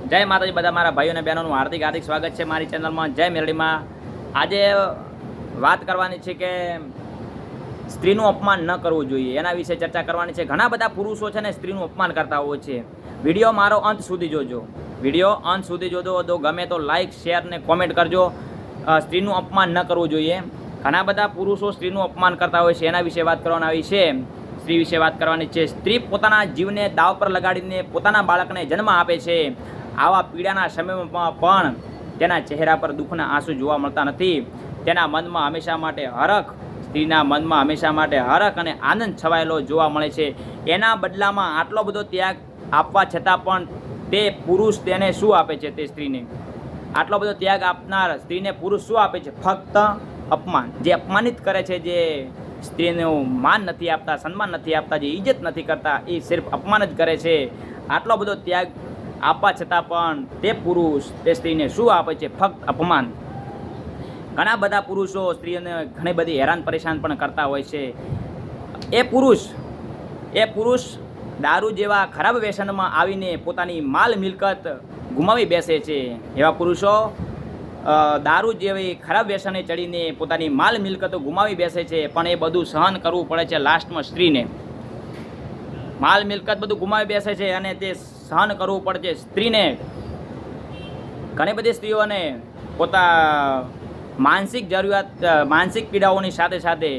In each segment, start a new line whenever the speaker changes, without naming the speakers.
જય માતાજી બધા મારા ભાઈઓ અને બહેનોનું હાર્દિક હાર્દિક સ્વાગત છે મારી ચેનલમાં જય મેલડીમાં। આજે વાત કરવાની છે કે સ્ત્રીનું અપમાન ન કરવું જોઈએ, એના વિશે ચર્ચા કરવાની છે। ઘણા બધા પુરુષો છે ને સ્ત્રીનું અપમાન કરતા હોય છે। વિડીયો મારો અંત સુધી જોજો, વિડીયો અંત સુધી જોજો તો ગમે તો લાઇક શેર ને કોમેન્ટ કરજો। સ્ત્રીનું અપમાન ન કરવું જોઈએ। ઘણા બધા પુરુષો સ્ત્રીનું અપમાન કરતા હોય છે, એના વિશે વાત કરવાની આવી છે। સ્ત્રી વિશે વાત કરવાની છે। સ્ત્રી પોતાના જીવને દાવ પર લગાડીને પોતાના બાળકને જન્મ આપે છે। આવા પીડાના સમયમાં પણ તેના ચહેરા પર દુઃખના આંસુ જોવા મળતા નથી। તેના મનમાં હંમેશા માટે હરખ, સ્ત્રીના મનમાં હંમેશા માટે હરખ અને આનંદ છવાયેલો જોવા મળે છે। એના બદલામાં આટલો બધો ત્યાગ આપવા છતાં પણ તે પુરુષ તેને શું આપે છે? તે સ્ત્રીને આટલો બધો ત્યાગ આપનાર સ્ત્રીને પુરુષ શું આપે છે? ફક્ત અપમાન। જે અપમાનિત કરે છે, જે સ્ત્રીનું માન નથી આપતા, સન્માન નથી આપતા, જે ઇજ્જત નથી કરતા, એ સિર્ફ અપમાન જ કરે છે। આટલો બધો ત્યાગ આપવા છતાં પણ તે પુરુષ તે સ્ત્રીને શું આપે છે? ફક્ત અપમાન। ઘણા બધા પુરુષો સ્ત્રીઓને ઘણી બધી હેરાન પરેશાન પણ કરતા હોય છે। એ પુરુષ દારૂ જેવા ખરાબ વ્યસનમાં આવીને પોતાની માલ મિલકત ગુમાવી બેસે છે। એવા પુરુષો દારૂ જેવી ખરાબ વ્યસને ચડીને પોતાની માલ મિલકતો ગુમાવી બેસે છે, પણ એ બધું સહન કરવું પડે છે લાસ્ટમાં સ્ત્રીને। માલ મિલકત બધું ગુમાવી બેસે છે અને તે સહન કરવું પડે છે સ્ત્રીને। ઘણી બધી સ્ત્રીઓને માનસિક પીડાઓની સાથે સાથે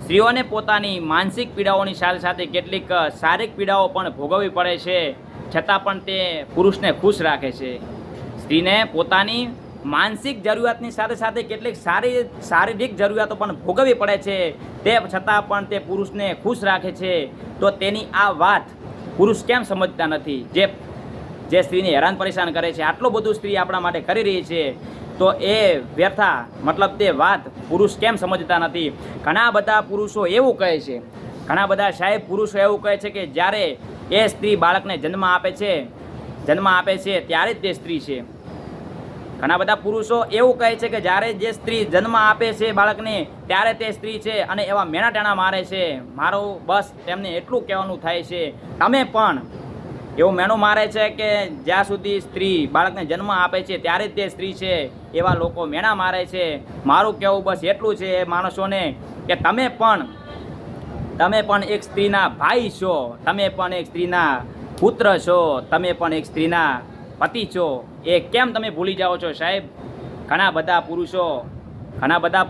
સ્ત્રીઓને પોતાની માનસિક પીડાઓની સાથે સાથે કેટલીક શારીરિક પીડાઓ પણ ભોગવવી પડે છે, છતાં પણ તે પુરુષને ખુશ રાખે છે। સ્ત્રીને પોતાની માનસિક જરૂરિયાતની સાથે સાથે કેટલીક શારીરિક જરૂરિયાતો પણ ભોગવવી પડે છે, તે છતાં પણ તે પુરુષને ખુશ રાખે છે। તો તેની આ વાત પુરુષ કેમ સમજતા નથી? જે સ્ત્રીને હેરાન પરેશાન કરે છે, આટલું બધું સ્ત્રી આપણા માટે કરી રહી છે, તો એ વ્યર્થા મતલબ તે વાત પુરુષ કેમ સમજતા નથી? ઘણા બધા પુરુષો એવું કહે છે, ઘણા બધા સાહેબ પુરુષો એવું કહે છે કે જ્યારે એ સ્ત્રી બાળકને જન્મ આપે છે ત્યારે જ તે સ્ત્રી છે। ઘણા બધા પુરુષો એવું કહે છે કે જ્યારે જે સ્ત્રી જન્મ આપે છે બાળકને ત્યારે તે સ્ત્રી છે, અને એવા મેણા ટેણા મારે છે। મારું બસ તેમને એટલું કહેવાનું થાય છે, તમે પણ એવું મેણું મારે છે કે જ્યાં સુધી સ્ત્રી બાળકને જન્મ આપે છે ત્યારે જ તે સ્ત્રી છે, એવા લોકો મેણા મારે છે। મારું કહેવું બસ એટલું છે એ માણસોને કે તમે પણ એક સ્ત્રીના ભાઈ છો, તમે પણ એક સ્ત્રીના પુત્ર છો, તમે પણ એક સ્ત્રીના પતિ છો। એ કેમ તમે ભૂલી જાઓ છો સાહેબ? ઘણા બધા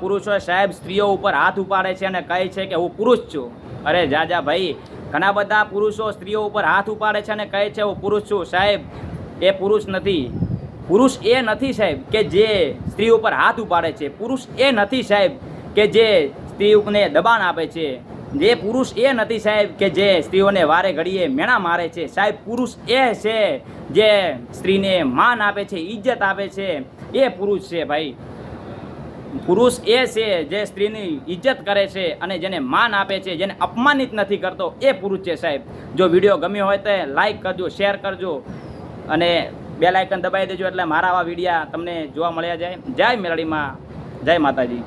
પુરુષો સાહેબ સ્ત્રીઓ ઉપર હાથ ઉપાડે છે અને કહે છે કે હું પુરુષ છું। અરે જા ભાઈ, ઘણા બધા પુરુષો સ્ત્રીઓ ઉપર હાથ ઉપાડે છે અને કહે છે હું પુરુષ છું। સાહેબ એ પુરુષ નથી। પુરુષ એ નથી સાહેબ કે જે સ્ત્રી ઉપર હાથ ઉપાડે છે। પુરુષ એ નથી સાહેબ કે જે સ્ત્રીઓને દબાણ આપે છે। જે પુરુષ એ નથી સાહેબ કે જે સ્ત્રીઓને વારે ઘડીએ મેણા મારે છે। સાહેબ પુરુષ એ છે જે સ્ત્રીને માન આપે છે, ઇજ્જત આપે છે, એ પુરુષ છે ભાઈ। પુરુષ એ છે જે સ્ત્રીની ઇજ્જત કરે છે અને જેને માન આપે છે, જેને અપમાનિત નથી કરતો, એ પુરુષ છે સાહેબ। જો વિડીયો ગમ્યો હોય તો લાઈક કરજો, શેર કરજો અને બેલ આઇકન દબાવી દેજો, એટલે મારા આવા વિડીયા તમને જોવા મળ્યા જાય। જય મેલડીમાં, જય માતાજી।